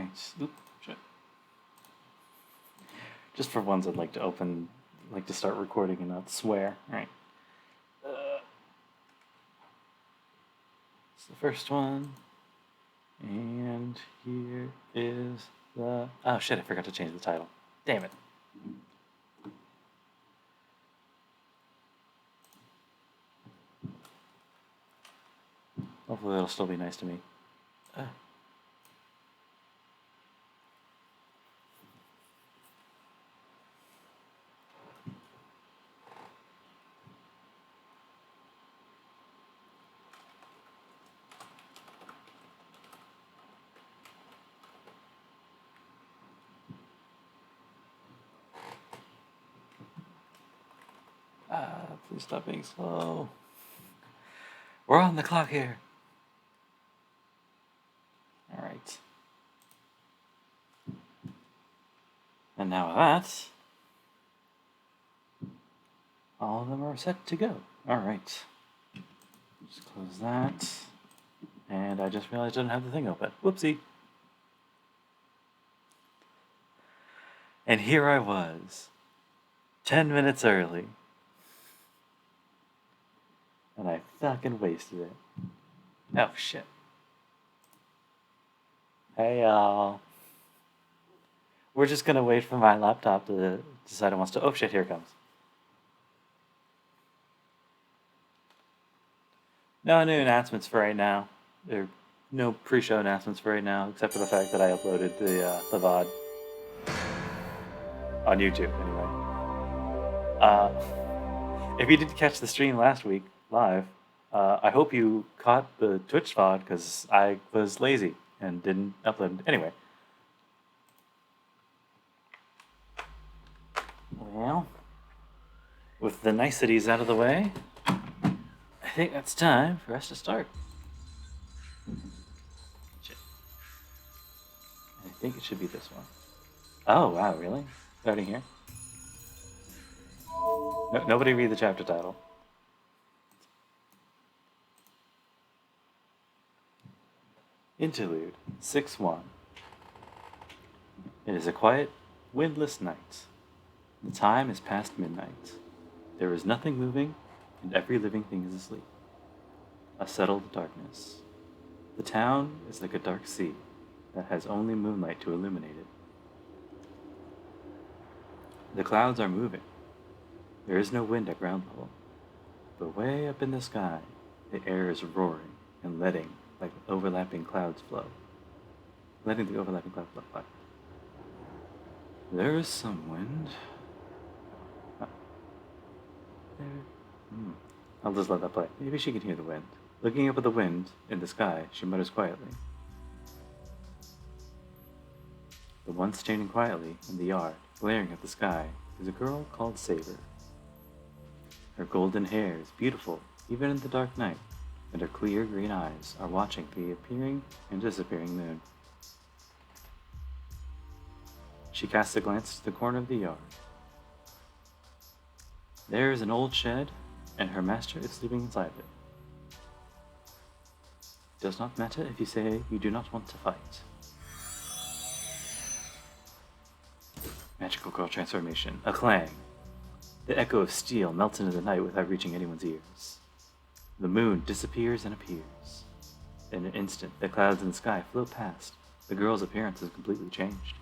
Alright. Oop, shit. Just for once, I'd like to start recording and not swear. Alright. It's the first one. And here is the... Oh shit, I forgot to change the title. Damn it. Hopefully it'll still be nice to me. Please stop being slow. We're on the clock here. Alright. And now with that, all of them are set to go. Alright. Just close that. And I just realized I didn't have the thing open. Whoopsie. And here I was, 10 minutes early. And I fucking wasted it. Oh, shit. Hey, y'all. We're just gonna wait for my laptop to decide it wants to... Oh, shit, here it comes. No new announcements for right now. There are no pre-show announcements for right now, except for the fact that I uploaded the VOD. On YouTube, anyway. If you didn't catch the stream last week, live, I hope you caught the Twitch VOD, because I was lazy and didn't upload. Anyway. Well, with the niceties out of the way, I think that's time for us to start. Shit. I think it should be this one. Oh, wow, really? Starting here? No, nobody read the chapter title. Interlude 6-1. It is a quiet, windless night. The time is past midnight. There is nothing moving, and every living thing is asleep. A settled darkness. The town is like a dark sea that has only moonlight to illuminate it. The clouds are moving. There is no wind at ground level. But way up in the sky, the air is roaring and letting the overlapping clouds flow. There is some wind. I'll just let that play. Maybe she can hear the wind. Looking up at the wind in the sky, she mutters quietly. The one standing quietly in the yard, glaring at the sky, is a girl called Saber. Her golden hair is beautiful, even in the dark night, and her clear green eyes are watching the appearing and disappearing moon. She casts a glance to the corner of the yard. There is an old shed, and her master is sleeping inside it. It does not matter if you say you do not want to fight. Magical girl transformation. A clang. The echo of steel melts into the night without reaching anyone's ears. The moon disappears and appears. In an instant, the clouds in the sky float past. The girl's appearance is completely changed.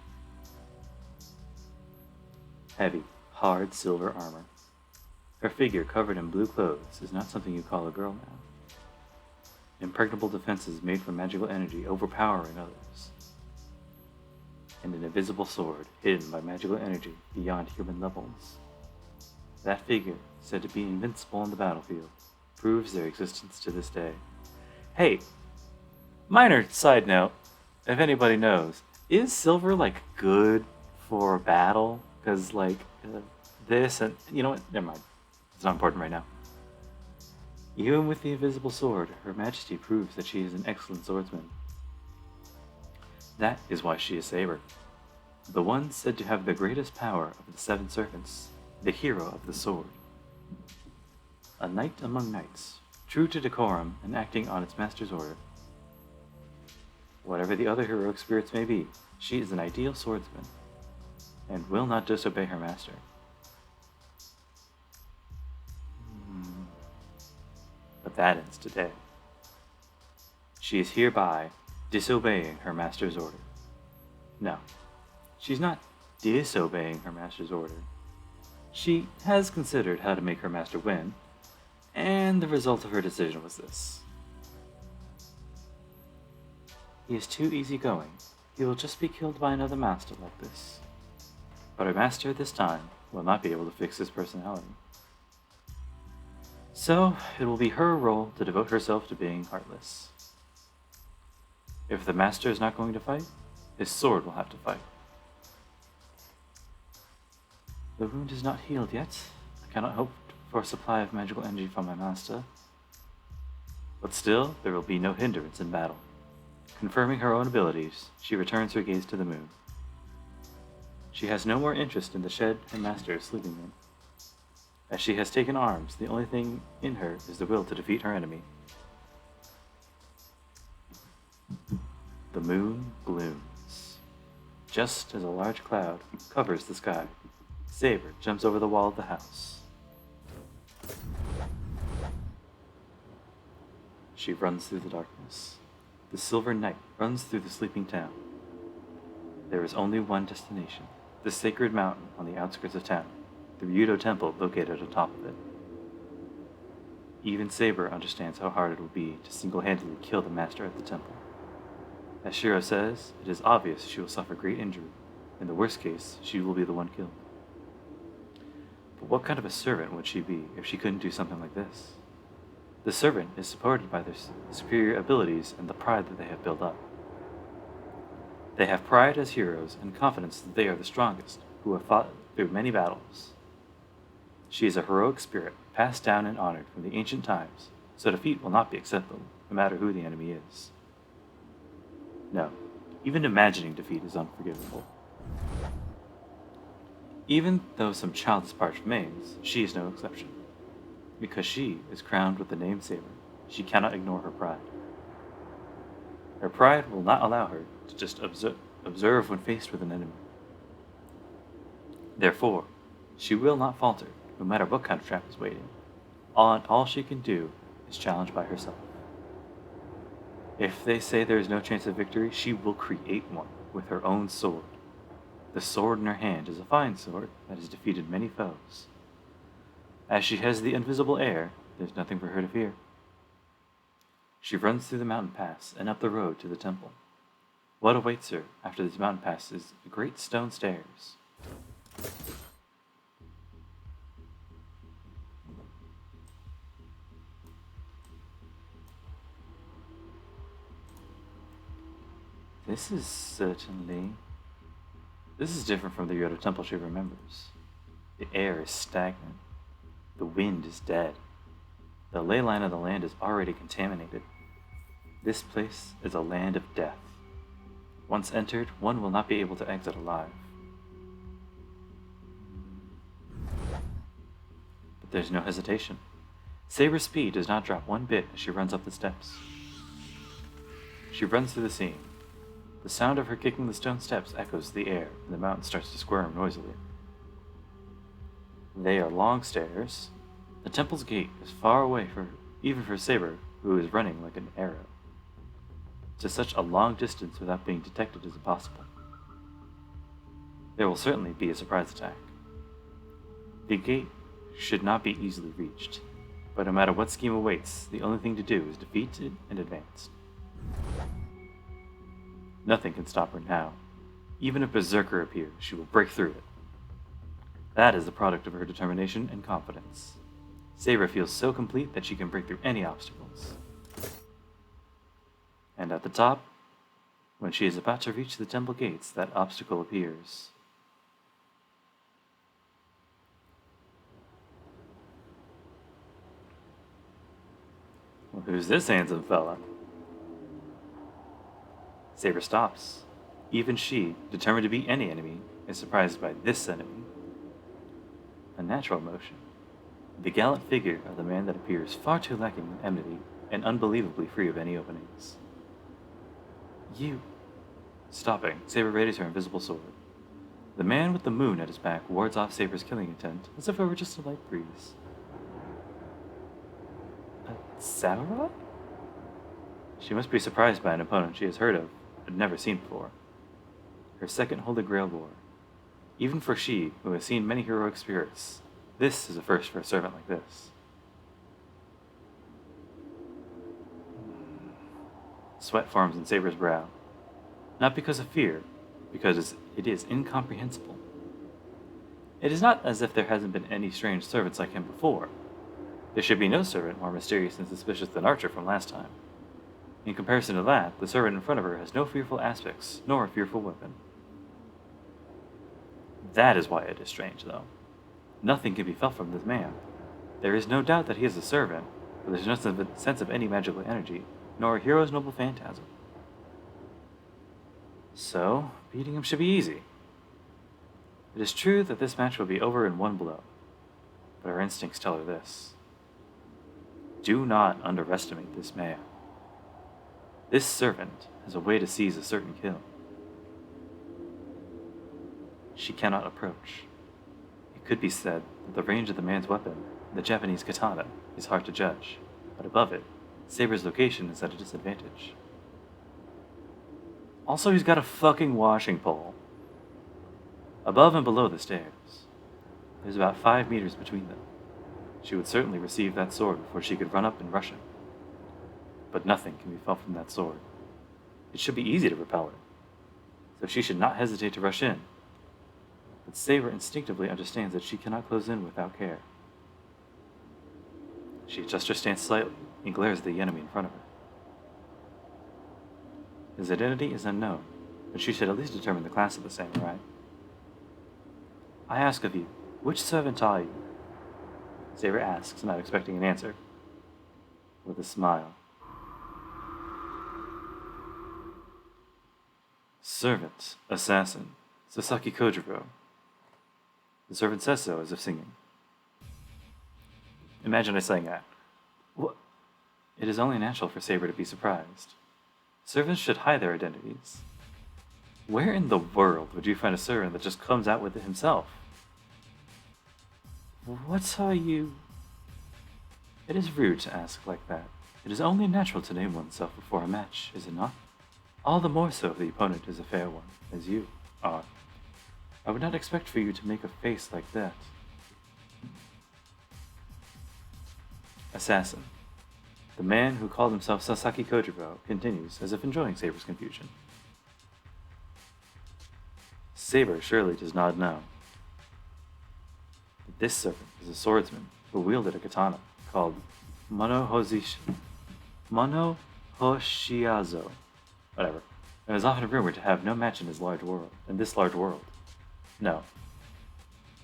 Heavy, hard silver armor. Her figure covered in blue clothes is not something you call a girl now. Impregnable defenses made from magical energy overpowering others. And an invisible sword hidden by magical energy beyond human levels. That figure, said to be invincible on the battlefield, proves their existence to this day. Hey, minor side note, if anybody knows, is silver good for battle? Because this and you know what? Never mind. It's not important right now. Even with the invisible sword, Her Majesty proves that she is an excellent swordsman. That is why she is Saber, the one said to have the greatest power of the seven servants, the hero of the sword. A knight among knights, true to decorum and acting on its master's order. Whatever the other heroic spirits may be, she is an ideal swordsman, and will not disobey her master. But that ends today. She is hereby disobeying her master's order. No, she's not disobeying her master's order. She has considered how to make her master win, and the result of her decision was this. He is too easygoing. He will just be killed by another master like this. But her master this time will not be able to fix his personality. So, it will be her role to devote herself to being heartless. If the master is not going to fight, his sword will have to fight. The wound is not healed yet. I cannot hope for a supply of magical energy from my master. But still, there will be no hindrance in battle. Confirming her own abilities, she returns her gaze to the moon. She has no more interest in the shed her master is sleeping in. As she has taken arms, the only thing in her is the will to defeat her enemy. The moon glooms. Just as a large cloud covers the sky, Saber jumps over the wall of the house. She runs through the darkness. The silver night runs through the sleeping town. There is only one destination, the sacred mountain on the outskirts of town, the Ryudo temple located atop of it. Even Saber understands how hard it will be to single-handedly kill the master at the temple. As Shirou says, it is obvious she will suffer great injury. In the worst case, she will be the one killed. But what kind of a servant would she be if she couldn't do something like this? The servant is supported by their superior abilities and the pride that they have built up. They have pride as heroes and confidence that they are the strongest, who have fought through many battles. She is a heroic spirit, passed down and honored from the ancient times, so defeat will not be acceptable, no matter who the enemy is. No, even imagining defeat is unforgivable. Even though some childish part remains, she is no exception. Because she is crowned with the name Saber, she cannot ignore her pride. Her pride will not allow her to just observe when faced with an enemy. Therefore, she will not falter, no matter what kind of trap is waiting. All she can do is challenge by herself. If they say there is no chance of victory, she will create one with her own sword. The sword in her hand is a fine sword that has defeated many foes. As she has the invisible air, there's nothing for her to fear. She runs through the mountain pass and up the road to the temple. What awaits her after this mountain pass is a great stone stairs. This is different from the Ryudo temple she remembers. The air is stagnant. The wind is dead. The ley line of the land is already contaminated. This place is a land of death. Once entered, one will not be able to exit alive. But there's no hesitation. Saber's speed does not drop one bit as she runs up the steps. She runs through the scene. The sound of her kicking the stone steps echoes the air, and the mountain starts to squirm noisily. They are long stairs. The temple's gate is far away even for Saber, who is running like an arrow. To such a long distance without being detected is impossible. There will certainly be a surprise attack. The gate should not be easily reached, but no matter what scheme awaits, the only thing to do is defeat it and advance. Nothing can stop her now. Even if Berserker appears, she will break through it. That is the product of her determination and confidence. Saber feels so complete that she can break through any obstacles. And at the top, when she is about to reach the temple gates, that obstacle appears. Well, who's this handsome fella? Saber stops. Even she, determined to beat any enemy, is surprised by this enemy. A natural emotion. The gallant figure of the man that appears far too lacking in enmity and unbelievably free of any openings. You. Stopping, Saber readies her invisible sword. The man with the moon at his back wards off Saber's killing intent, as if it were just a light breeze. A samurai? She must be surprised by an opponent she has heard of, but never seen before. Her second Holy Grail war. Even for she, who has seen many heroic spirits, this is a first for a servant like this. Sweat forms in Saber's brow. Not because of fear, because it is incomprehensible. It is not as if there hasn't been any strange servants like him before. There should be no servant more mysterious and suspicious than Archer from last time. In comparison to that, the servant in front of her has no fearful aspects, nor a fearful weapon. That is why it is strange, though. Nothing can be felt from this man. There is no doubt that he is a servant, but there is no sense of any magical energy, nor a hero's noble phantasm. So, beating him should be easy. It is true that this match will be over in one blow, but our instincts tell her this. Do not underestimate this man. This servant has a way to seize a certain kill. She cannot approach. It could be said that the range of the man's weapon, the Japanese katana, is hard to judge, but above it, Saber's location is at a disadvantage. Also, he's got a fucking washing pole. Above and below the stairs, there's about 5 meters between them. She would certainly receive that sword before she could run up and rush him. But nothing can be felt from that sword. It should be easy to repel her, so she should not hesitate to rush in. But Saber instinctively understands that she cannot close in without care. She adjusts her stance slightly and glares at the enemy in front of her. His identity is unknown, but she should at least determine the class of the samurai. I ask of you, which servant are you? Saber asks, not expecting an answer. With a smile. Servant, assassin, Sasaki Kojiro. The servant says so, as if singing. Imagine I sang that. What? It is only natural for Saber to be surprised. Servants should hide their identities. Where in the world would you find a servant that just comes out with it himself? What are you? It is rude to ask like that. It is only natural to name oneself before a match, is it not? All the more so if the opponent is a fair one, as you are. I would not expect for you to make a face like that. Assassin. The man who called himself Sasaki Kojiro continues, as if enjoying Saber's confusion. Saber surely does not know. But this servant is a swordsman who wielded a katana called Monohoshiazo, whatever, and is often rumored to have no match in this large world. No.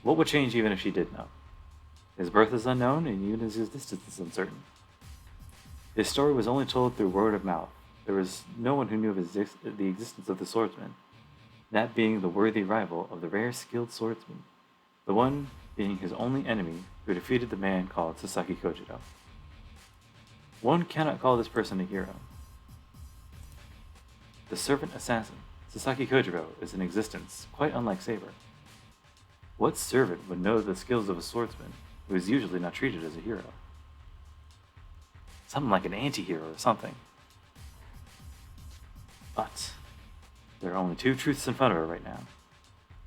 What would change even if she did know? His birth is unknown, and even his existence is uncertain. His story was only told through word of mouth. There was no one who knew of the existence of the swordsman, that being the worthy rival of the rare skilled swordsman, the one being his only enemy who defeated the man called Sasaki Kojiro. One cannot call this person a hero. The servant assassin, Sasaki Kojiro, is in existence, quite unlike Saber. What servant would know the skills of a swordsman who is usually not treated as a hero? Something like an anti-hero or something. But there are only two truths in front of her right now.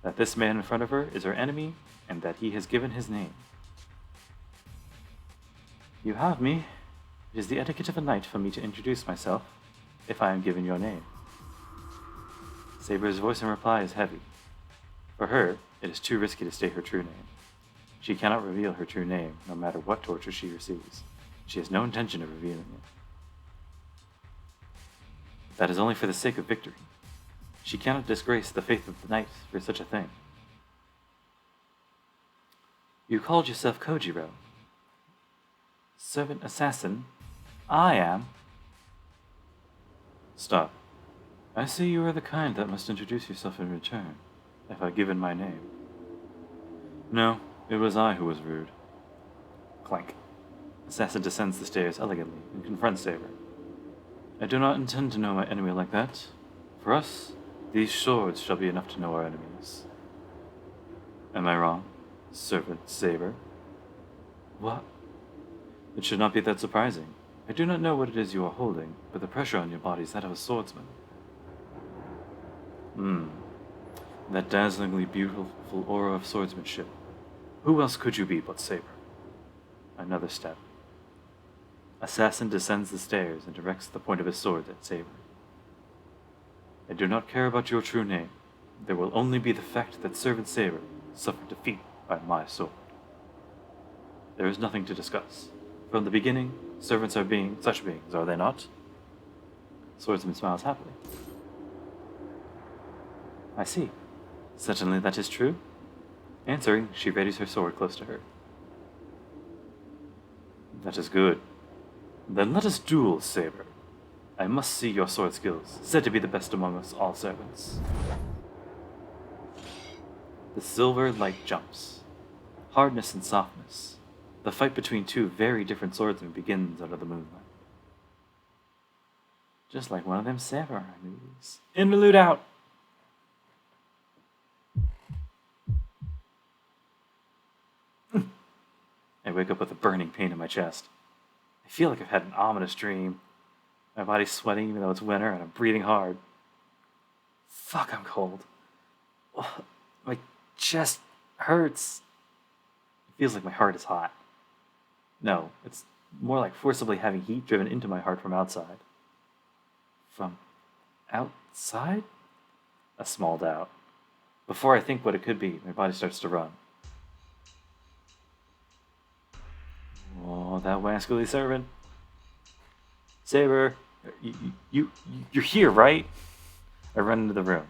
That this man in front of her is her enemy, and that he has given his name. You have me. It is the etiquette of a knight for me to introduce myself, if I am given your name. Saber's voice in reply is heavy. For her, it is too risky to state her true name. She cannot reveal her true name, no matter what torture she receives. She has no intention of revealing it. That is only for the sake of victory. She cannot disgrace the faith of the knight for such a thing. You called yourself Kojiro. Servant assassin, I am. Stop. I see you are the kind that must introduce yourself in return, if I give in my name. No, it was I who was rude. Clank. Assassin descends the stairs elegantly and confronts Saber. I do not intend to know my enemy like that. For us, these swords shall be enough to know our enemies. Am I wrong, Servant Saber? What? It should not be that surprising. I do not know what it is you are holding, but the pressure on your body is that of a swordsman. That dazzlingly beautiful aura of swordsmanship. Who else could you be but Saber? Another step. Assassin descends the stairs and directs the point of his sword at Saber. I do not care about your true name. There will only be the fact that Servant Saber suffered defeat by my sword. There is nothing to discuss. From the beginning, servants are such beings, are they not? Swordsman smiles happily. I see. Certainly that is true. Answering, she readies her sword close to her. That is good. Then let us duel, Saber. I must see your sword skills, said to be the best among us all servants. The silver light jumps. Hardness and softness. The fight between two very different swordsmen begins under the moonlight. Just like one of them samurai movies. Interlude out! I wake up with a burning pain in my chest. I feel like I've had an ominous dream. My body's sweating even though it's winter, and I'm breathing hard. Fuck, I'm cold. Ugh, my chest hurts. It feels like my heart is hot. No, it's more like forcibly having heat driven into my heart from outside. From outside? A small doubt. Before I think what it could be, my body starts to run. Oh, that wascally servant. Saber, you're here, right? I run into the room.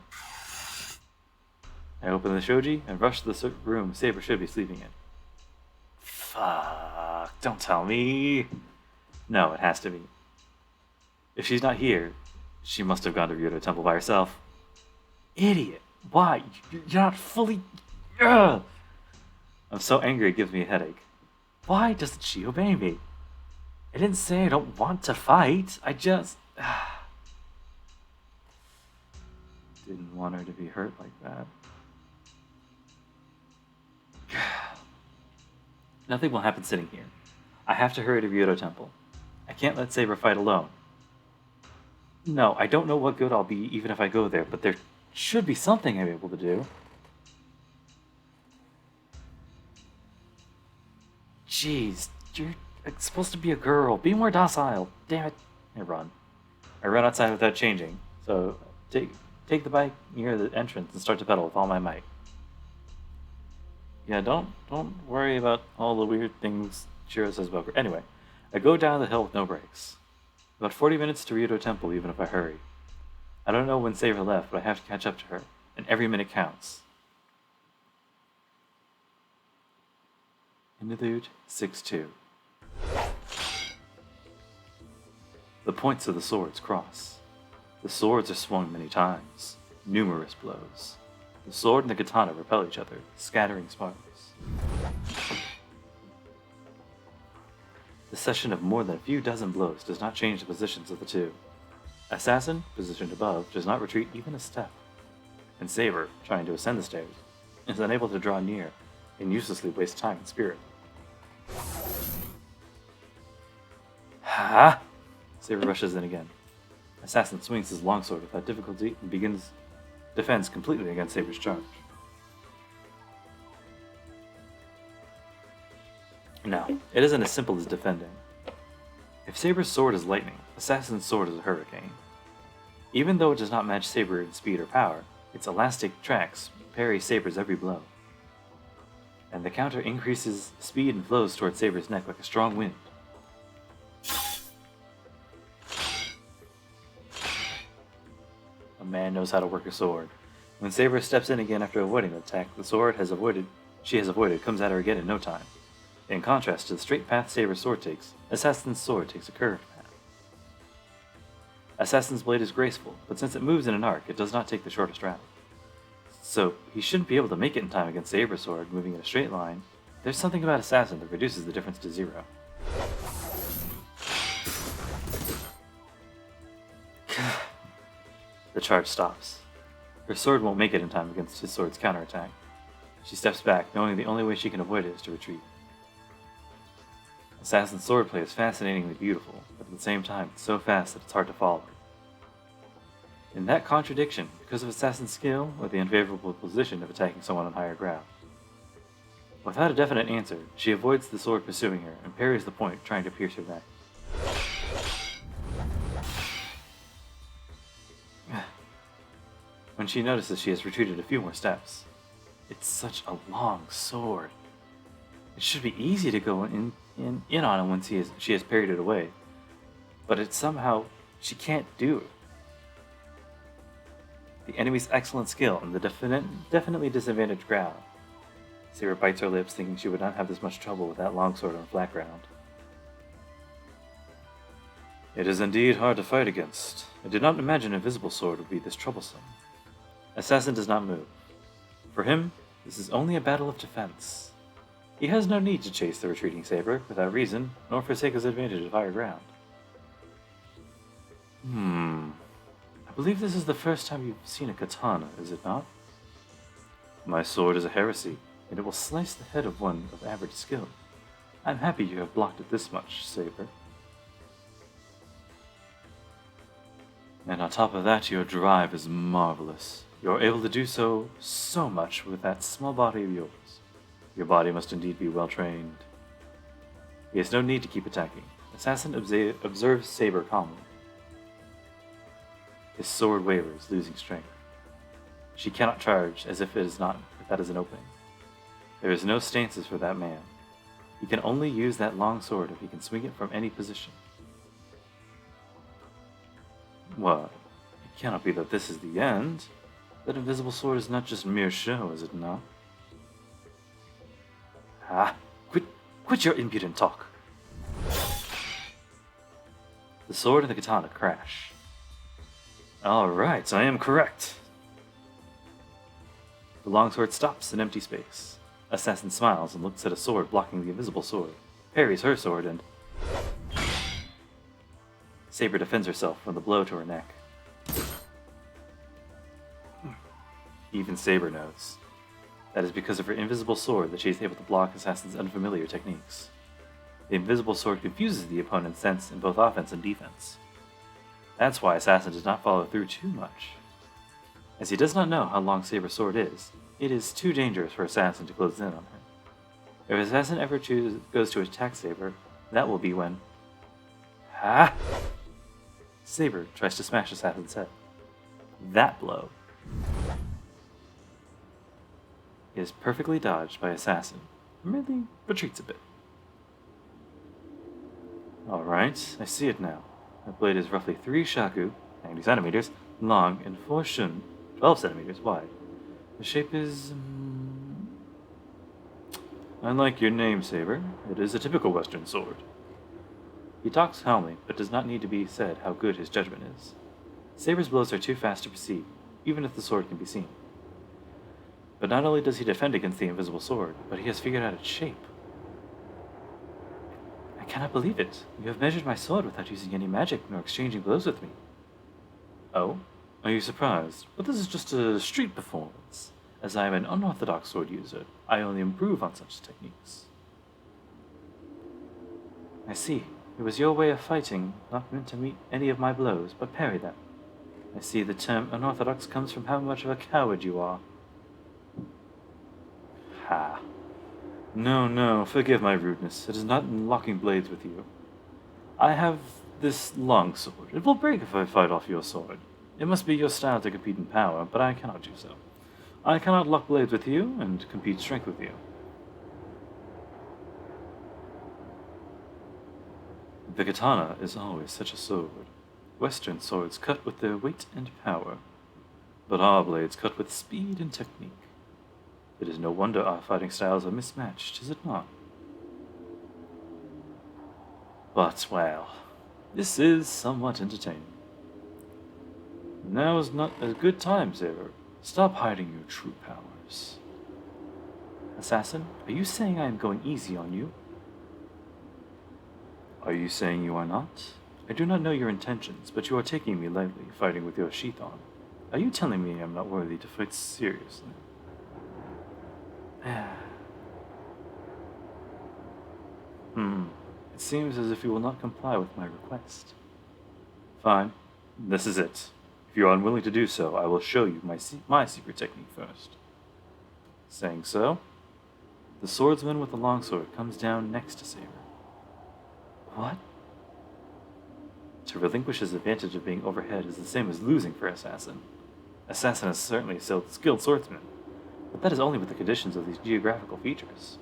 I open the shoji and rush to the room Saber should be sleeping in. Fuck, don't tell me. No, it has to be. If she's not here, she must have gone to Ryudo Temple by herself. Idiot. Why? You're not fully... Ugh. I'm so angry it gives me a headache. Why doesn't she obey me? I didn't say I don't want to fight. I just... didn't want her to be hurt like that. Nothing will happen sitting here. I have to hurry to Ryudo Temple. I can't let Saber fight alone. No, I don't know what good I'll be even if I go there, but there should be something I'm able to do. Jeez, you're supposed to be a girl. Be more docile. Damn it. I run. I run outside without changing. So take the bike near the entrance and start to pedal with all my might. Yeah, don't worry about all the weird things Shirou says about her. Anyway, I go down the hill with no brakes. About 40 minutes to Ryudo Temple even if I hurry. I don't know when Saber left, but I have to catch up to her, and every minute counts. Interlude 6-2. The points of the swords cross. The swords are swung many times, numerous blows. The sword and the katana repel each other, scattering sparks. The session of more than a few dozen blows does not change the positions of the two. Assassin, positioned above, does not retreat even a step. And Saber, trying to ascend the stairs, is unable to draw near and uselessly wastes time and spirit. Ha! Saber rushes in again. Assassin swings his longsword without difficulty and defends completely against Saber's charge. No, it isn't as simple as defending. If Saber's sword is lightning, Assassin's sword is a hurricane. Even though it does not match Saber in speed or power, its elastic tracks parry Saber's every blow. And the counter increases speed and flows towards Saber's neck like a strong wind. A man knows how to work a sword. When Saber steps in again after avoiding the attack, the sword she has avoided comes at her again in no time. In contrast to the straight path Saber's sword takes, Assassin's sword takes a curved path. Assassin's blade is graceful, but since it moves in an arc, it does not take the shortest route. So, he shouldn't be able to make it in time against Saber's sword moving in a straight line. There's something about Assassin that reduces the difference to 0. The charge stops. Her sword won't make it in time against his sword's counterattack. She steps back, knowing the only way she can avoid it is to retreat. Assassin's swordplay is fascinatingly beautiful, but at the same time, it's so fast that it's hard to follow. In that contradiction, because of Assassin's skill or the unfavorable position of attacking someone on higher ground. Without a definite answer, she avoids the sword pursuing her and parries the point, trying to pierce her neck. When she notices she has retreated a few more steps. It's such a long sword. It should be easy to go in on him once she has parried it away. But it's somehow, she can't do it. The enemy's excellent skill and the definitely disadvantaged ground. Saber bites her lips, thinking she would not have this much trouble with that longsword on flat ground. It is indeed hard to fight against. I did not imagine an invisible sword would be this troublesome. Assassin does not move. For him, this is only a battle of defense. He has no need to chase the retreating Saber without reason, nor forsake his advantage of higher ground. I believe this is the first time you've seen a katana, is it not? My sword is a heresy, and it will slice the head of one of average skill. I'm happy you have blocked it this much, Saber. And on top of that, your drive is marvelous. You're able to do so much with that small body of yours. Your body must indeed be well trained. He has no need to keep attacking. Assassin observes Saber calmly. His sword wavers, losing strength. She cannot charge as if that is an opening. There is no stances for that man. He can only use that long sword if he can swing it from any position. What? It cannot be that this is the end. That invisible sword is not just mere show, is it not? Quit your impudent talk. The sword and the katana crash. Alright, I am correct. The longsword stops in empty space. Assassin smiles and looks at a sword blocking the invisible sword, parries her sword, and Saber defends herself from the blow to her neck. Even Saber knows. That is because of her invisible sword that she is able to block Assassin's unfamiliar techniques. The invisible sword confuses the opponent's sense in both offense and defense. That's why Assassin does not follow through too much. As he does not know how long Saber's sword is, it is too dangerous for Assassin to close in on her. If Assassin ever goes to attack Saber, that will be when... Saber tries to smash Assassin's head. That blow is perfectly dodged by Assassin, and merely retreats a bit. Alright, I see it now. The blade is roughly 3 shaku, 90 centimeters, long, and 4 shun, 12 centimeters wide. The shape is... I like your name, Saber. It is a typical Western sword. He talks calmly, but does not need to be said how good his judgment is. Saber's blows are too fast to perceive, even if the sword can be seen. But not only does he defend against the invisible sword, but he has figured out its shape. I cannot believe it. You have measured my sword without using any magic nor exchanging blows with me. Oh? Are you surprised? But this is just a street performance. As I am an unorthodox sword user, I only improve on such techniques. I see. It was your way of fighting, not meant to meet any of my blows, but parry them. I see the term unorthodox comes from how much of a coward you are. Ha. No, forgive my rudeness. It is not in locking blades with you. I have this long sword. It will break if I fight off your sword. It must be your style to compete in power, but I cannot do so. I cannot lock blades with you and compete strength with you. The katana is always such a sword. Western swords cut with their weight and power, but our blades cut with speed and technique. It is no wonder our fighting styles are mismatched, is it not? But, well, this is somewhat entertaining. Now is not a good time, Saber. Stop hiding your true powers. Assassin, are you saying I am going easy on you? Are you saying you are not? I do not know your intentions, but you are taking me lightly, fighting with your sheath on. Are you telling me I'm not worthy to fight seriously? It seems as if you will not comply with my request. Fine. This is it. If you are unwilling to do so, I will show you my secret technique first. Saying so, the swordsman with the longsword comes down next to Saber. What? To relinquish his advantage of being overhead is the same as losing for Assassin. Assassin is certainly a skilled swordsman, but that is only with the conditions of these geographical features.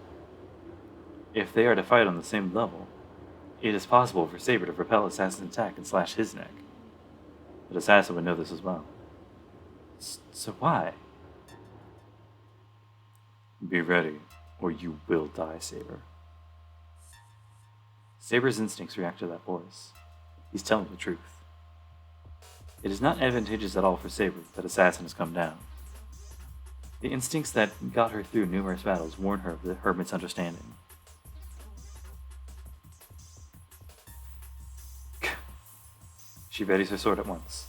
If they are to fight on the same level, it is possible for Saber to repel Assassin's attack and slash his neck. But Assassin would know this as well. So why? Be ready, or you will die, Saber. Saber's instincts react to that voice. He's telling the truth. It is not advantageous at all for Saber that Assassin has come down. The instincts that got her through numerous battles warn her of her misunderstanding. She readies her sword at once.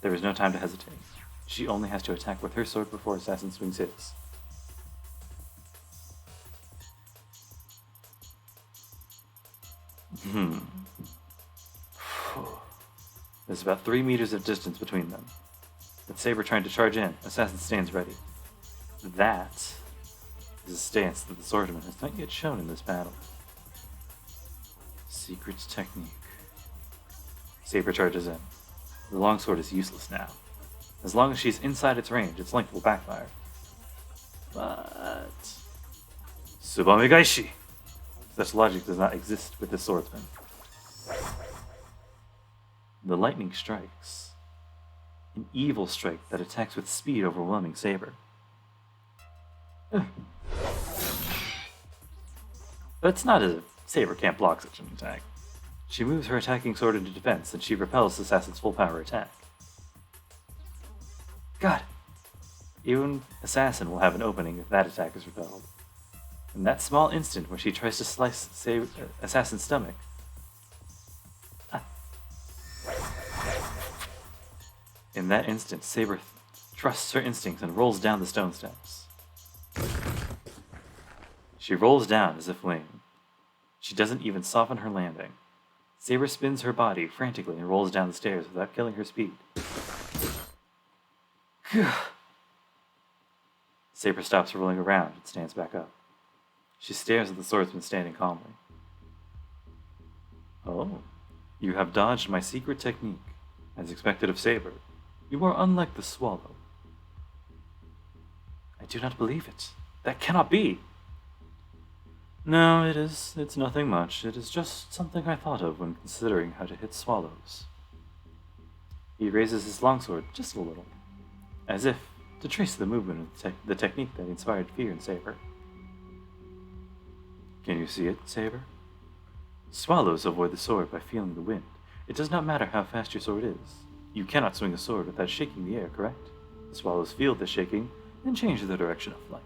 There is no time to hesitate. She only has to attack with her sword before Assassin swings his. There's about 3 meters of distance between them. With Saber trying to charge in, Assassin stands ready. That is a stance that the swordsman has not yet shown in this battle. Secret technique. Saber charges in. The longsword is useless now. As long as she's inside its range, its length will backfire. But Tsubame Gaishi! Such logic does not exist with this swordsman. The lightning strikes. An evil strike that attacks with speed overwhelming Saber. But it's not as if Saber can't block such an attack. She moves her attacking sword into defense, and she repels Assassin's full power attack. God! Even Assassin will have an opening if that attack is repelled. In that small instant where she tries to slice Assassin's stomach, in that instant, Saber trusts her instincts and rolls down the stone steps. She rolls down as if fleeing. She doesn't even soften her landing. Saber spins her body frantically and rolls down the stairs without killing her speed. Saber stops rolling around and stands back up. She stares at the swordsman standing calmly. Oh, you have dodged my secret technique. As expected of Saber, you are unlike the swallow. I do not believe it. That cannot be. No, it's nothing much. It is just something I thought of when considering how to hit swallows. He raises his longsword just a little, as if to trace the movement of the technique that inspired fear in Saber. Can you see it, Saber? Swallows avoid the sword by feeling the wind. It does not matter how fast your sword is. You cannot swing a sword without shaking the air, correct? The swallows feel the shaking and change the direction of flight.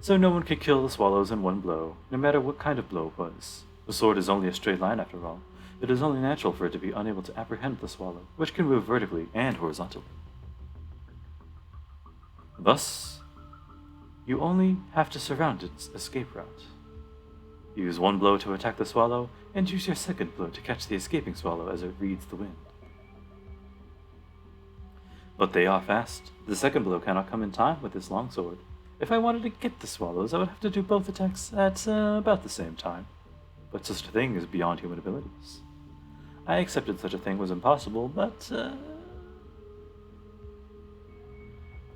So no one could kill the swallows in one blow, no matter what kind of blow it was. The sword is only a straight line after all. It is only natural for it to be unable to apprehend the swallow, which can move vertically and horizontally. Thus, you only have to surround its escape route. Use one blow to attack the swallow, and use your second blow to catch the escaping swallow as it reads the wind. But they are fast. The second blow cannot come in time with this longsword. If I wanted to get the swallows, I would have to do both attacks at about the same time. But such a thing is beyond human abilities. I accepted such a thing was impossible, but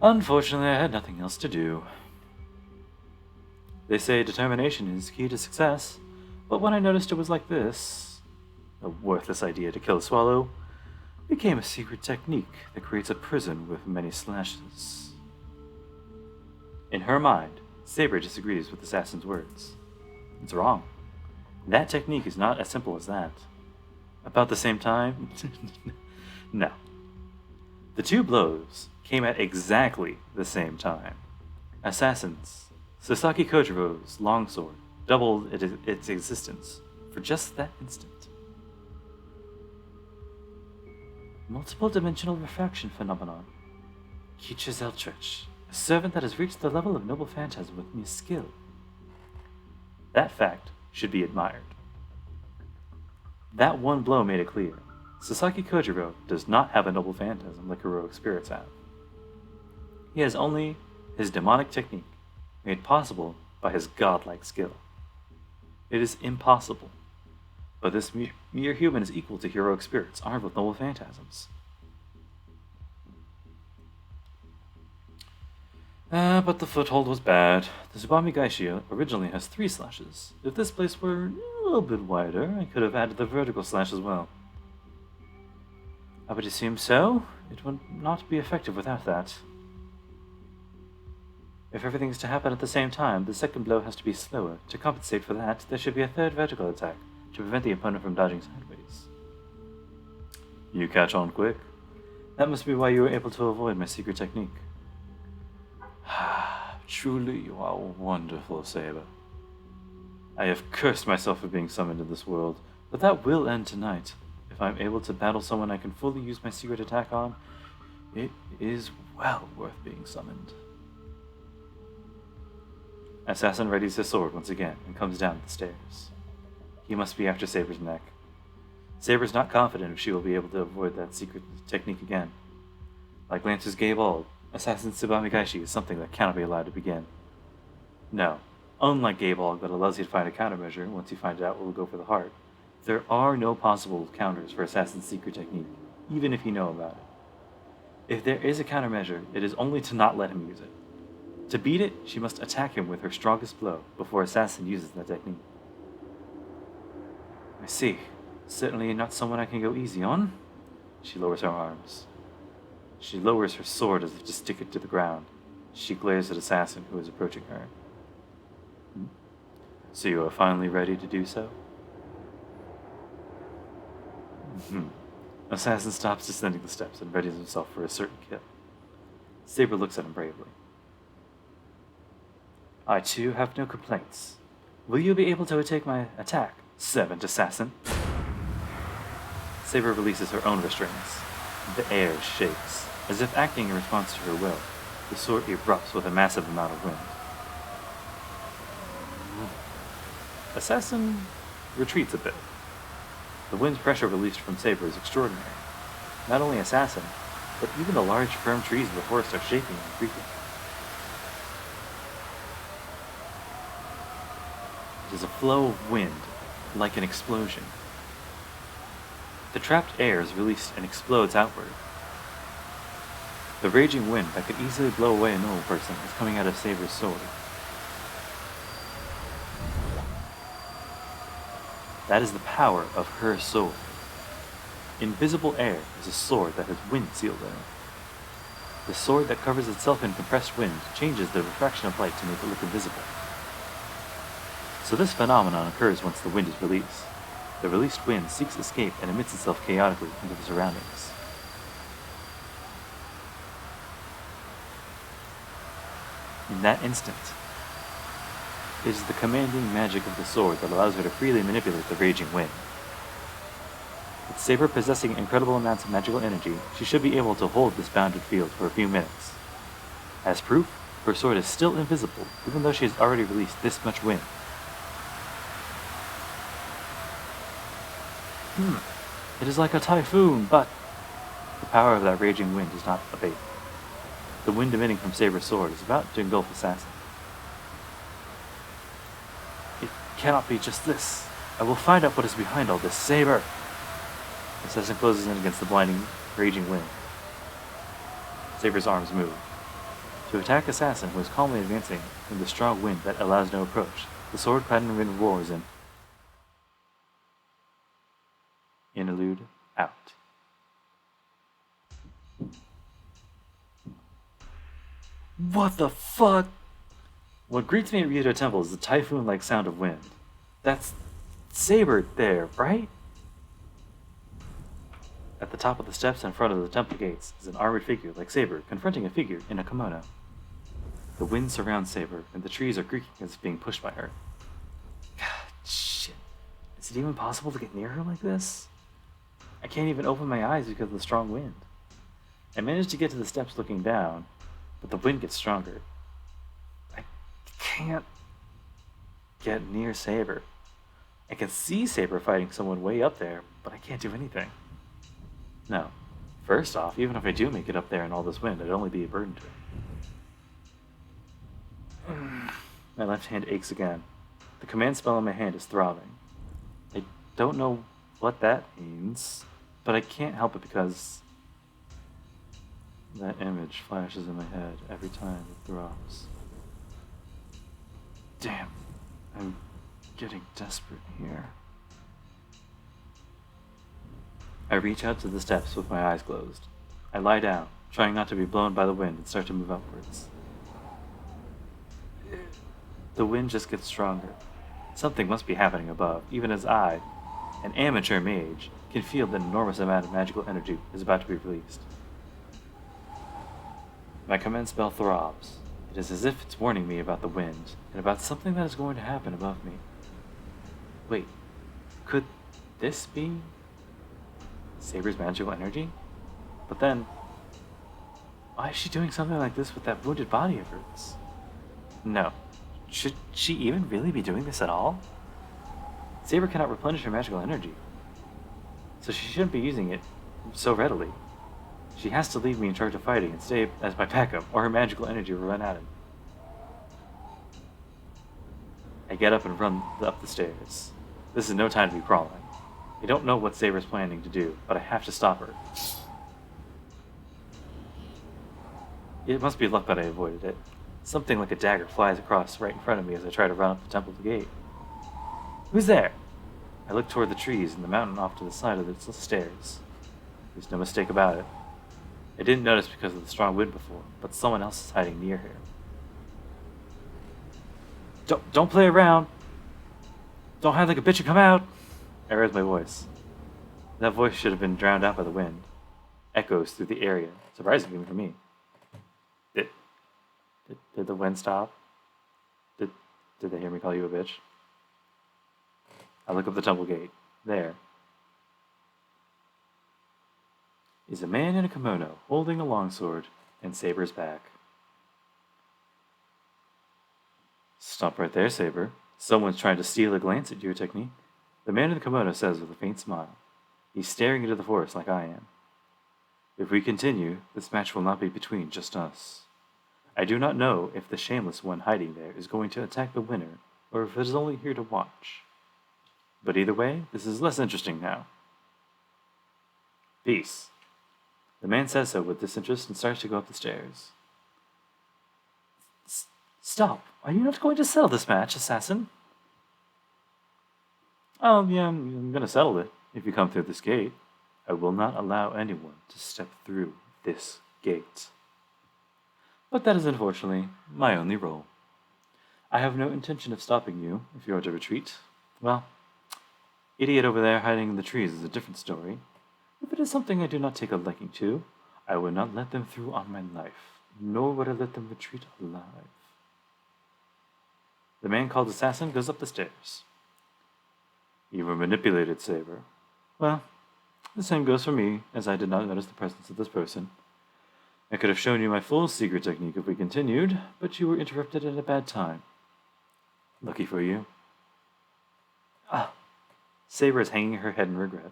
unfortunately I had nothing else to do. They say determination is key to success, but when I noticed it was like this, a worthless idea to kill a swallow became a secret technique that creates a prison with many slashes. In her mind, Saber disagrees with Assassin's words. It's wrong. That technique is not as simple as that. About the same time? No. The two blows came at exactly the same time. Assassin's Sasaki Kojiro's longsword doubled its existence for just that instant. Multiple dimensional refraction phenomenon. Keecher's Eldritch. A servant that has reached the level of noble phantasm with mere skill. That fact should be admired. That one blow made it clear. Sasaki Kojiro does not have a noble phantasm like heroic spirits have. He has only his demonic technique, made possible by his godlike skill. It is impossible, but this mere human is equal to heroic spirits armed with noble phantasms. But the foothold was bad. The Tsubami Gaishio originally has 3 slashes. If this place were a little bit wider, I could have added the vertical slash as well. I would assume so. It would not be effective without that. If everything is to happen at the same time, the second blow has to be slower. To compensate for that, there should be a third vertical attack, to prevent the opponent from dodging sideways. You catch on quick. That must be why you were able to avoid my secret technique. Truly, you are wonderful, Saber. I have cursed myself for being summoned in this world, but that will end tonight. If I am able to battle someone I can fully use my secret attack on, it is well worth being summoned. Assassin readies his sword once again and comes down the stairs. He must be after Saber's neck. Saber's not confident if she will be able to avoid that secret technique again. Like Lancer's gay bulb, Assassin Tsubami Gaishi is something that cannot be allowed to begin. No, unlike gay bulb that allows you to find a countermeasure once you find out what will go for the heart, there are no possible counters for Assassin's secret technique, even if you know about it. If there is a countermeasure, it is only to not let him use it. To beat it, she must attack him with her strongest blow before Assassin uses that technique. I see. Certainly not someone I can go easy on. She lowers her arms. She lowers her sword as if to stick it to the ground. She glares at Assassin, who is approaching her. So you are finally ready to do so? Assassin stops descending the steps and readies himself for a certain kill. Saber looks at him bravely. I too have no complaints. Will you be able to take my attack, servant assassin? Saber releases her own restraints. The air shakes. As if acting in response to her will, the sword erupts with a massive amount of wind. Assassin retreats a bit. The wind's pressure released from Saber is extraordinary. Not only Assassin, but even the large, firm trees of the forest are shaking and creaking. It is a flow of wind, like an explosion. The trapped air is released and explodes outward. The raging wind that could easily blow away a normal person is coming out of Saber's sword. That is the power of her sword. Invisible air is a sword that has wind sealed in it. The sword that covers itself in compressed wind changes the refraction of light to make it look invisible. So this phenomenon occurs once the wind is released. The released wind seeks escape and emits itself chaotically into the surroundings. In that instant, it is the commanding magic of the sword that allows her to freely manipulate the raging wind. With Saber possessing incredible amounts of magical energy, she should be able to hold this bounded field for a few minutes. As proof, her sword is still invisible, even though she has already released this much wind. It is like a typhoon, but the power of that raging wind does not abate. The wind emitting from Saber's sword is about to engulf Assassin. It cannot be just this. I will find out what is behind all this, Saber! Assassin closes in against the blinding, raging wind. Saber's arms move. To attack Assassin, who is calmly advancing in the strong wind that allows no approach, the sword-clad wind roars in. Interlude out. What the fuck? What greets me at Ryudo Temple is the typhoon-like sound of wind. That's Saber there, right? At the top of the steps in front of the temple gates is an armored figure like Saber confronting a figure in a kimono. The wind surrounds Saber, and the trees are creaking as if being pushed by her. God, shit. Is it even possible to get near her like this? I can't even open my eyes because of the strong wind. I manage to get to the steps looking down, but the wind gets stronger. I can't get near Saber. I can see Saber fighting someone way up there, but I can't do anything. No. First off, even if I do make it up there in all this wind, I'd only be a burden to her. My left hand aches again. The command spell on my hand is throbbing. I don't know what that means, but I can't help it because that image flashes in my head every time it throbs. Damn, I'm getting desperate here. I reach out to the steps with my eyes closed. I lie down, trying not to be blown by the wind, and start to move upwards. The wind just gets stronger. Something must be happening above, even as I, an amateur mage, can feel that an enormous amount of magical energy is about to be released. My command spell throbs. It is as if it's warning me about the wind, and about something that is going to happen above me. Wait, could this be Saber's magical energy? But then, why is she doing something like this with that wounded body of hers? No. Should she even really be doing this at all? Saber cannot replenish her magical energy, so she shouldn't be using it so readily. She has to leave me in charge of fighting and stay as my backup, or her magical energy will run out of me. I get up and run up the stairs. This is no time to be crawling. I don't know what Saber's planning to do, but I have to stop her. It must be luck that I avoided it. Something like a dagger flies across right in front of me as I try to run up the temple gate. Who's there? I look toward the trees and the mountain off to the side of the stairs. There's no mistake about it. I didn't notice because of the strong wind before, but someone else is hiding near here. Don't play around! Don't hide like a bitch and come out! I raise my voice. That voice should have been drowned out by the wind. Echoes through the area, surprisingly for me. Did the wind stop? Did they hear me call you a bitch? I look up the temple gate. There is a man in a kimono holding a longsword and Saber's back. Stop right there, Saber. Someone's trying to steal a glance at your technique. The man in the kimono says with a faint smile. He's staring into the forest like I am. If we continue, this match will not be between just us. I do not know if the shameless one hiding there is going to attack the winner, or if it is only here to watch. But either way, this is less interesting now. Peace. The man says so with disinterest and starts to go up the stairs. Stop. Are you not going to settle this match, assassin? Oh, yeah, I'm going to settle it if you come through this gate. I will not allow anyone to step through this gate. But that is unfortunately my only role. I have no intention of stopping you if you are to retreat. Well, idiot over there hiding in the trees is a different story. If it is something I do not take a liking to, I would not let them through on my life, nor would I let them retreat alive. The man called assassin goes up the stairs. You were manipulated, Saber. Well, the same goes for me, as I did not notice the presence of this person. I could have shown you my full secret technique if we continued, but you were interrupted at a bad time. Lucky for you. Saber is hanging her head in regret.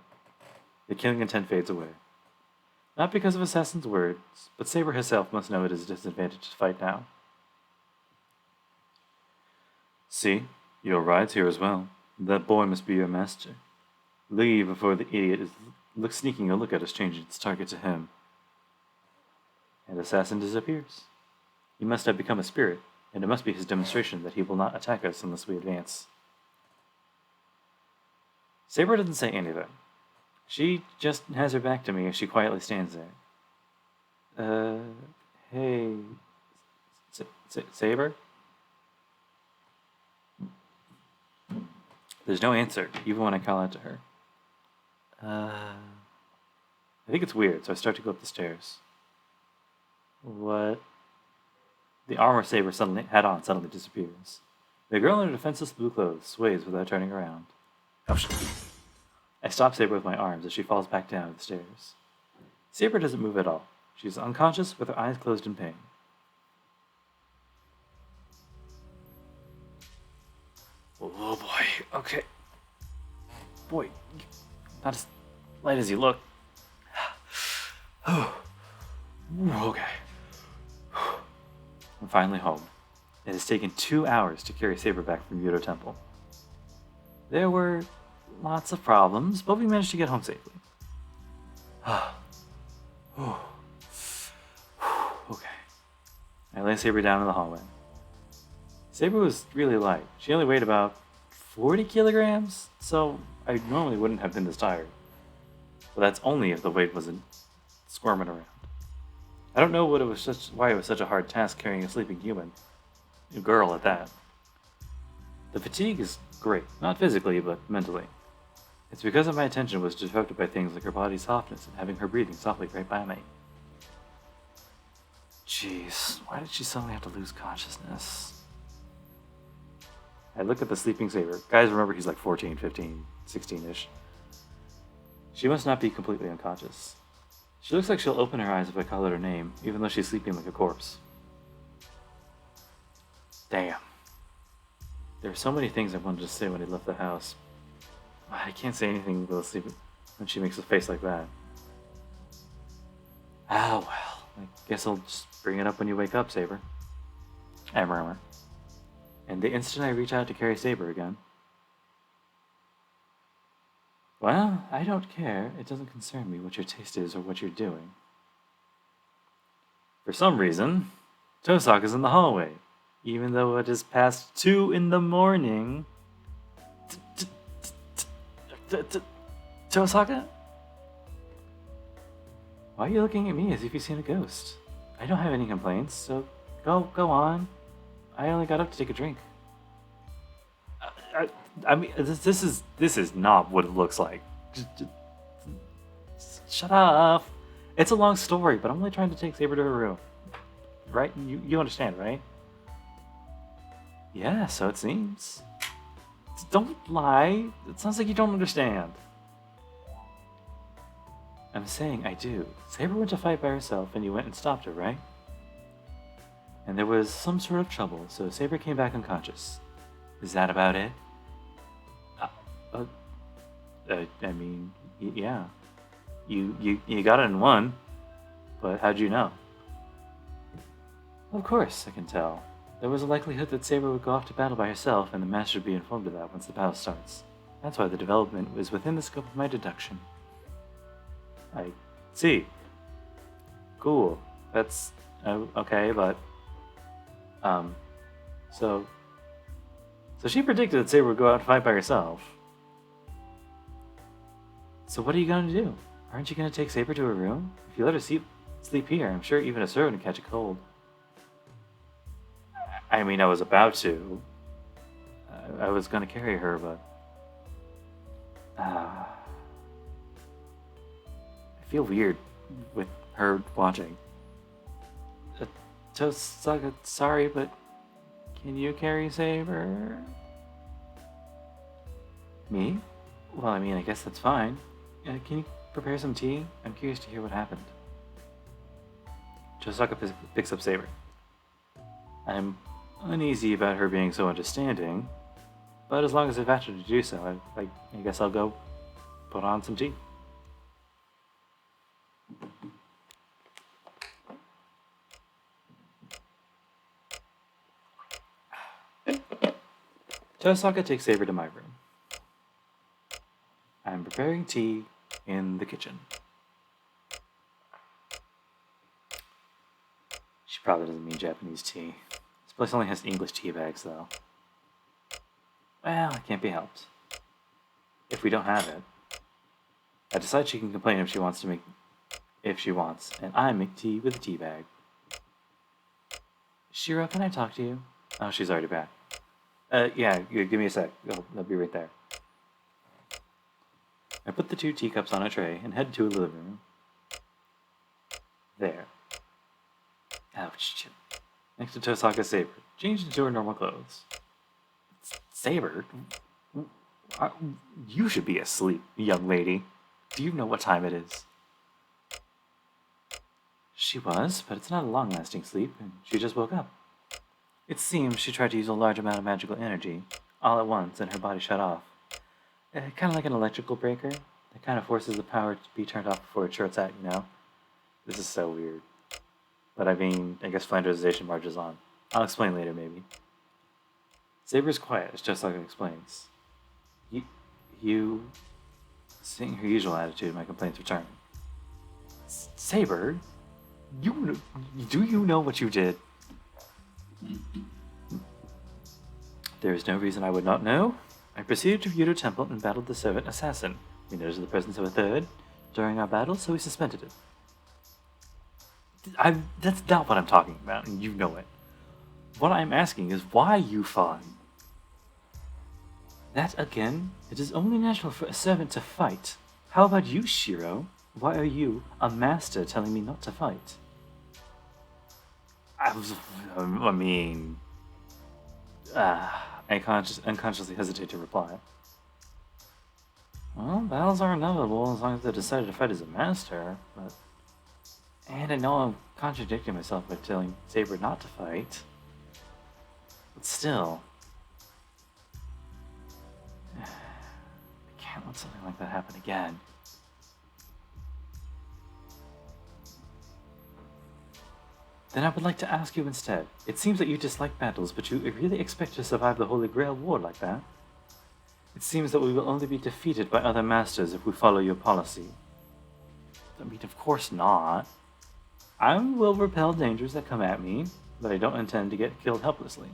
The killing intent fades away. Not because of Assassin's words, but Saber herself must know it is a disadvantage to fight now. See, your ride's here as well. That boy must be your master. Leave before the idiot is sneaking a look at us, changing its target to him. And Assassin disappears. He must have become a spirit, and it must be his demonstration that he will not attack us unless we advance. Saber doesn't say anything. She just has her back to me as she quietly stands there. Hey... Saber? There's no answer, even when I call out to her. I think it's weird, so I start to go up the stairs. What? The armor Saber suddenly disappears. The girl in her defenseless blue clothes sways without turning around. Oh, shit. I stop Saber with my arms as she falls back down the stairs. Saber doesn't move at all. She's unconscious with her eyes closed in pain. Oh boy, okay. Boy, not as light as you look. Okay. I'm finally home. It has taken 2 hours to carry Saber back from Yudo Temple. There were lots of problems, but we managed to get home safely. Okay. I lay Saber down in the hallway. Saber was really light. She only weighed about 40 kilograms, so I normally wouldn't have been this tired. But that's only if the weight wasn't squirming around. I don't know why it was such a hard task carrying a sleeping human. A girl at that. The fatigue is great, not physically, but mentally. It's because of my attention was disrupted by things like her body's softness and having her breathing softly right by me. Jeez, why did she suddenly have to lose consciousness? I look at the sleeping Saber. Guys, remember he's like 14, 15, 16-ish. She must not be completely unconscious. She looks like she'll open her eyes if I call out her name, even though she's sleeping like a corpse. Damn. There are so many things I wanted to say when I left the house. I can't say anything while sleeping when she makes a face like that. Ah, well. I guess I'll just bring it up when you wake up, Saber. I murmur. And the instant I reach out to carry Saber again. Well, I don't care. It doesn't concern me what your taste is or what you're doing. For some reason, Tosaka's in the hallway, even though it is past 2 in the morning. Tosaka? Why are you looking at me as if you've seen a ghost? I don't have any complaints, so go on. I only got up to take a drink. I mean, this is not what it looks like. Shut up. It's a long story, but I'm only trying to take Saber to her room. Right? You understand, right? Yeah, so it seems. Don't lie. It sounds like you don't understand. I'm saying I do. Saber went to fight by herself, and you went and stopped her, right? And there was some sort of trouble, so Saber came back unconscious. Is that about it? I mean, yeah. You got it in one, but how'd you know? Of course, I can tell. There was a likelihood that Saber would go off to battle by herself, and the master would be informed of that once the battle starts. That's why the development was within the scope of my deduction. I see. Cool. That's okay, but so she predicted that Saber would go out and fight by herself. So what are you gonna do? Aren't you gonna take Saber to her room? If you let her sleep here, I'm sure even a servant would catch a cold. I mean, I was about to. I was gonna carry her, but I feel weird with her watching. Tosaka, sorry, but can you carry Saber? Me? Well, I mean, I guess that's fine. Can you prepare some tea? I'm curious to hear what happened. Tosaka picks up Saber. I'm uneasy about her being so understanding, but as long as I've asked her to do so, I guess I'll go put on some tea. Tosaka takes Saber to my room. I'm preparing tea in the kitchen. She probably doesn't mean Japanese tea. This place only has English tea bags, though. Well, it can't be helped. If we don't have it, I decide she can complain if she wants, and I make tea with a tea bag. Shirou, can I talk to you? Oh, she's already back. Yeah, give me a sec. I'll be right there. I put the 2 teacups on a tray and head to a living room. There. Ouch. Shit. Next to Tosaka's Saber, changed into her normal clothes. Saber? Uh, you should be asleep, young lady. Do you know what time it is? She was, but it's not a long-lasting sleep, and she just woke up. It seems she tried to use a large amount of magical energy, all at once, and her body shut off. Kind of like an electrical breaker. It kind of forces the power to be turned off before it shorts out, you know? This is so weird. But I mean, I guess Flandersization marches on. I'll explain later, maybe. Saber's quiet, as Just like it explains. You... Seeing her usual attitude, my complaints return. Saber? Do you know what you did? There is no reason I would not know. I proceeded to Shirou Temple and battled the servant assassin. We noticed the presence of a third during our battle, so we suspended it. That's not what I'm talking about, and you know it. What I'm asking is why you fought. That, again, it is only natural for a servant to fight. How about you, Shirou? Why are you, a master, telling me not to fight? I unconsciously hesitate to reply. Well, battles are inevitable as long as they decided to fight as a master, but... And I know I'm contradicting myself by telling Saber not to fight. But still... I can't let something like that happen again. Then I would like to ask you instead. It seems that you dislike battles, but you really expect to survive the Holy Grail War like that? It seems that we will only be defeated by other masters if we follow your policy. I mean, of course not. I will repel dangers that come at me, but I don't intend to get killed helplessly.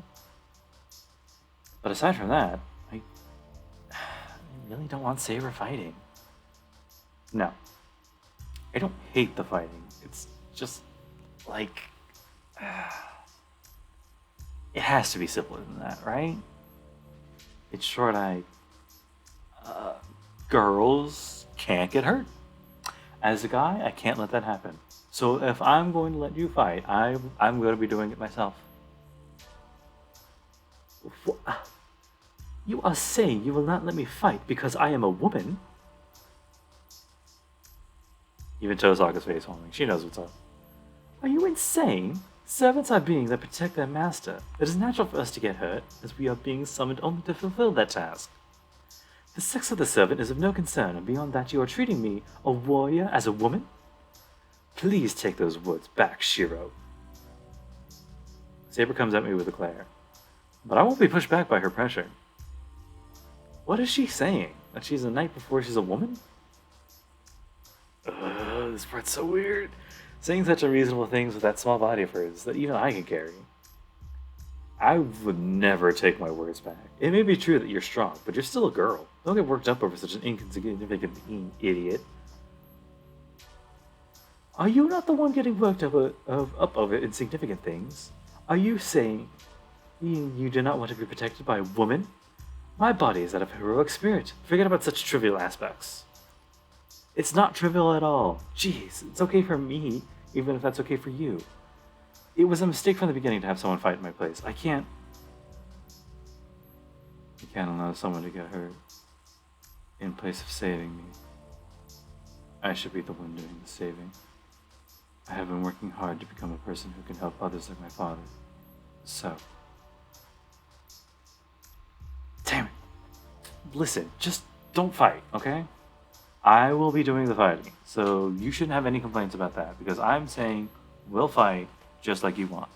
But aside from that, I really don't want Saber fighting. No. I don't hate the fighting. It's just, like... It has to be simpler than that, right? It's short, girls can't get hurt. As a guy, I can't let that happen. So if I'm going to let you fight, I'm going to be doing it myself. You are saying you will not let me fight because I am a woman? Even Tosaka's face forming. She knows what's up. Are you insane? Servants are beings that protect their master. It is natural for us to get hurt, as we are being summoned only to fulfill that task. The sex of the servant is of no concern, and beyond that you are treating me, a warrior, as a woman? Please take those words back, Shirou. Saber comes at me with a glare. But I won't be pushed back by her pressure. What is she saying? That she's a knight before she's a woman? This part's so weird. Saying such unreasonable things with that small body of hers that even I can carry. I would never take my words back. It may be true that you're strong, but you're still a girl. Don't get worked up over such an insignificant idiot. Are you not the one getting worked up over insignificant things? Are you saying you do not want to be protected by a woman? My body is that of heroic spirit. Forget about such trivial aspects. It's not trivial at all. Jeez, it's okay for me, even if that's okay for you. It was a mistake from the beginning to have someone fight in my place. I can't allow someone to get hurt in place of saving me. I should be the one doing the saving. I have been working hard to become a person who can help others like my father. So... Damn it. Listen, just don't fight, okay? I will be doing the fighting, so you shouldn't have any complaints about that, because I'm saying we'll fight just like you want.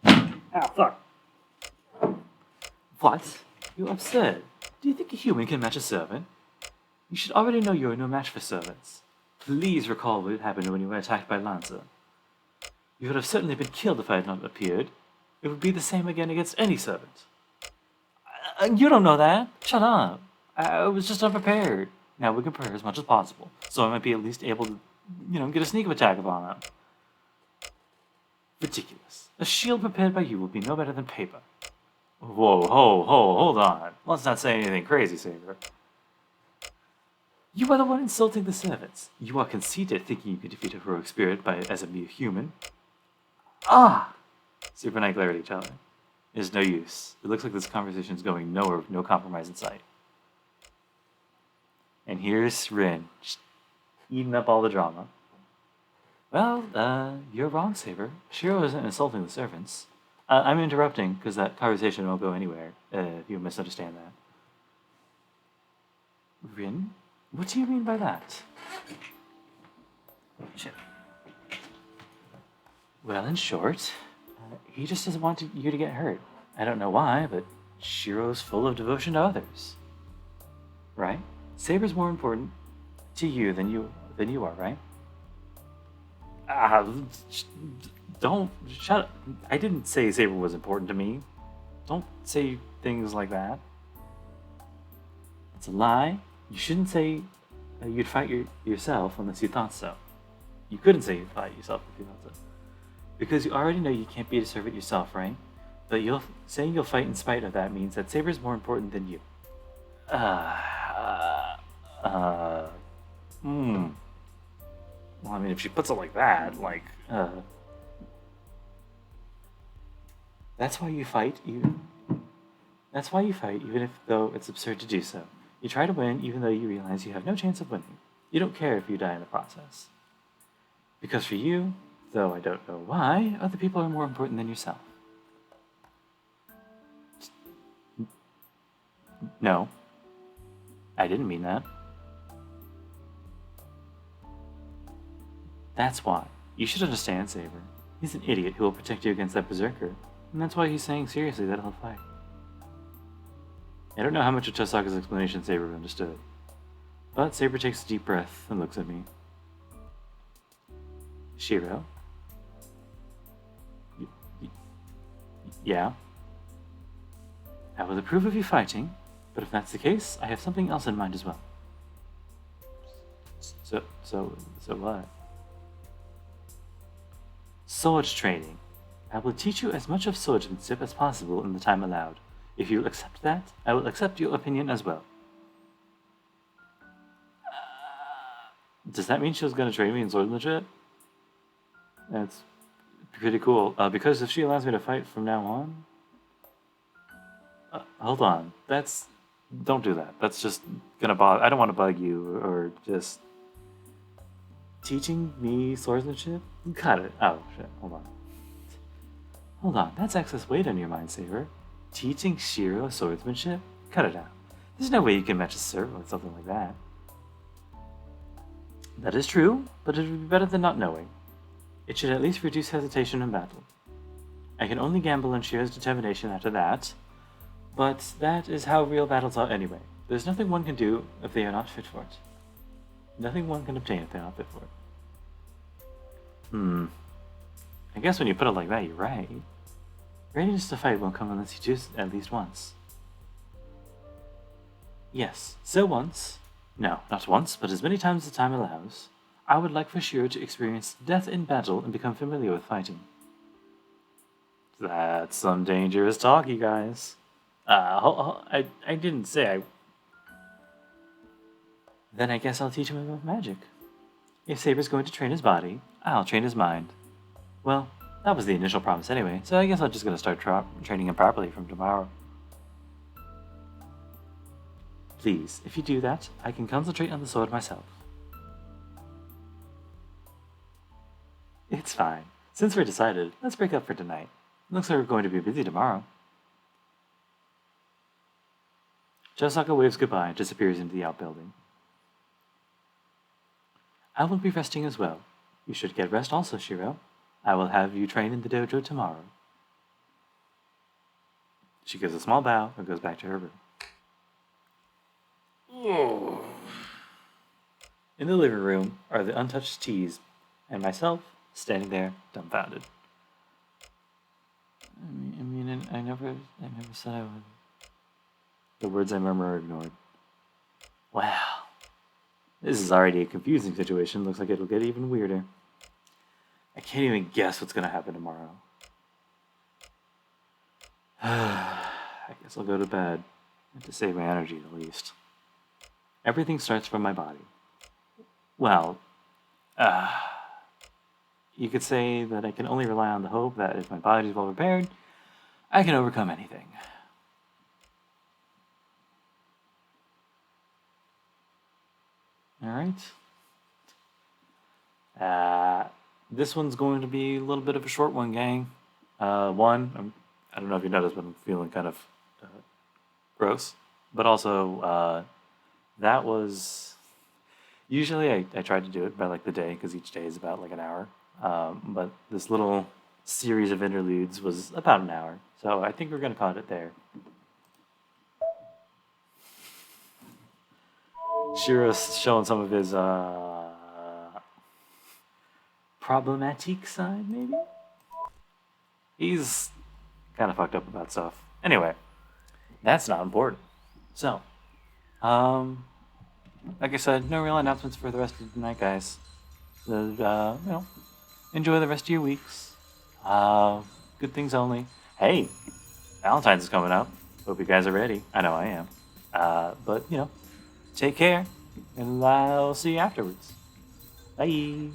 Ah, fuck. What? You're absurd. Do you think a human can match a servant? You should already know you're no match for servants. Please recall what happened when you were attacked by Lancer. You would have certainly been killed if I had not appeared. It would be the same again against any servant. You don't know that. Shut up. I was just unprepared. Now we can prepare as much as possible, so I might be at least able to, get a sneak attack upon them. Ridiculous. A shield prepared by you will be no better than paper. Whoa, hold on. Let's not say anything crazy, Saber. You are the one insulting the servants. You are conceited, thinking you can defeat a heroic spirit as a mere human. Ah! Super Knight glared at each other. is no use. It looks like this conversation is going nowhere with no compromise in sight. And here's Rin, just eating up all the drama. Well, you're wrong, Saber. Shirou isn't insulting the servants. I'm interrupting because that conversation won't go anywhere if you misunderstand that. Rin? What do you mean by that? Shit. Well, in short, he just doesn't want you to get hurt. I don't know why, but Shirou's full of devotion to others. Right? Saber's more important to you than you are, right? Don't shut up. I didn't say Saber was important to me. Don't say things like that. It's a lie. You shouldn't say you'd fight yourself unless you thought so. You couldn't say you'd fight yourself if you thought so. Because you already know you can't beat a servant yourself, right? But saying you'll fight in spite of that means that Saber's more important than you. Well, I mean, if she puts it like that, that's why you fight. That's why you fight, even though it's absurd to do so. You try to win, even though you realize you have no chance of winning. You don't care if you die in the process. Because for you, though I don't know why, other people are more important than yourself. No, I didn't mean that. That's why. You should understand, Saber. He's an idiot who will protect you against that berserker, and that's why he's saying seriously that he'll fight. I don't know how much of Chosaka's explanation Saber understood, but Saber takes a deep breath and looks at me. Shirou? Yeah? I will approve of you fighting, but if that's the case, I have something else in mind as well. So what? Sword training. I will teach you as much of swordsmanship as possible in the time allowed. If you accept that, I will accept your opinion as well. Does that mean she was going to train me in swordsmanship? That's pretty cool. Because if she allows me to fight from now on... hold on. Don't do that. That's just gonna bother... I don't want to bug you or just... Teaching me swordsmanship? Cut it. Oh, shit. Hold on. That's excess weight on your mind, Saber. Teaching Shirou swordsmanship? Cut it out. There's no way you can match a servant with something like that. That is true, but it would be better than not knowing. It should at least reduce hesitation in battle. I can only gamble on Shirou's determination after that, but that is how real battles are anyway. There's nothing one can do if they are not fit for it. Nothing one can obtain if they're not fit for it. I guess when you put it like that, you're right. Readiness to fight won't come unless you choose at least once. Yes, so once. No, not once, but as many times as time allows. I would like for Shirou to experience death in battle and become familiar with fighting. That's some dangerous talk, you guys. I didn't say I... Then I guess I'll teach him about magic. If Saber's going to train his body, I'll train his mind. Well, that was the initial promise anyway, so I guess I'm just going to start training him properly from tomorrow. Please, if you do that, I can concentrate on the sword myself. It's fine. Since we're decided, let's break up for tonight. Looks like we're going to be busy tomorrow. Chosaka waves goodbye and disappears into the outbuilding. I will be resting as well. You should get rest also, Shirou. I will have you train in the dojo tomorrow. She gives a small bow and goes back to her room. In the living room are the untouched teas, and myself standing there dumbfounded. I never said I would. The words I murmur are ignored. Wow. This is already a confusing situation. Looks like it'll get even weirder. I can't even guess what's going to happen tomorrow. I guess I'll go to bed. To save my energy, at least. Everything starts from my body. Well, you could say that I can only rely on the hope that if my body is well prepared, I can overcome anything. Alright. This one's going to be a little bit of a short one, gang. I don't know if you noticed, but I'm feeling kind of gross. But also, that was... Usually I try to do it by like the day, because each day is about like an hour. But this little series of interludes was about an hour. So I think we're going to cut it there. Shirou's showing some of his problematic side, maybe? He's kind of fucked up about stuff. Anyway, that's not important. So, like I said, no real announcements for the rest of the night, guys. So, enjoy the rest of your weeks. Good things only. Hey, Valentine's is coming up. Hope you guys are ready. I know I am. But, take care, and I'll see you afterwards. Bye.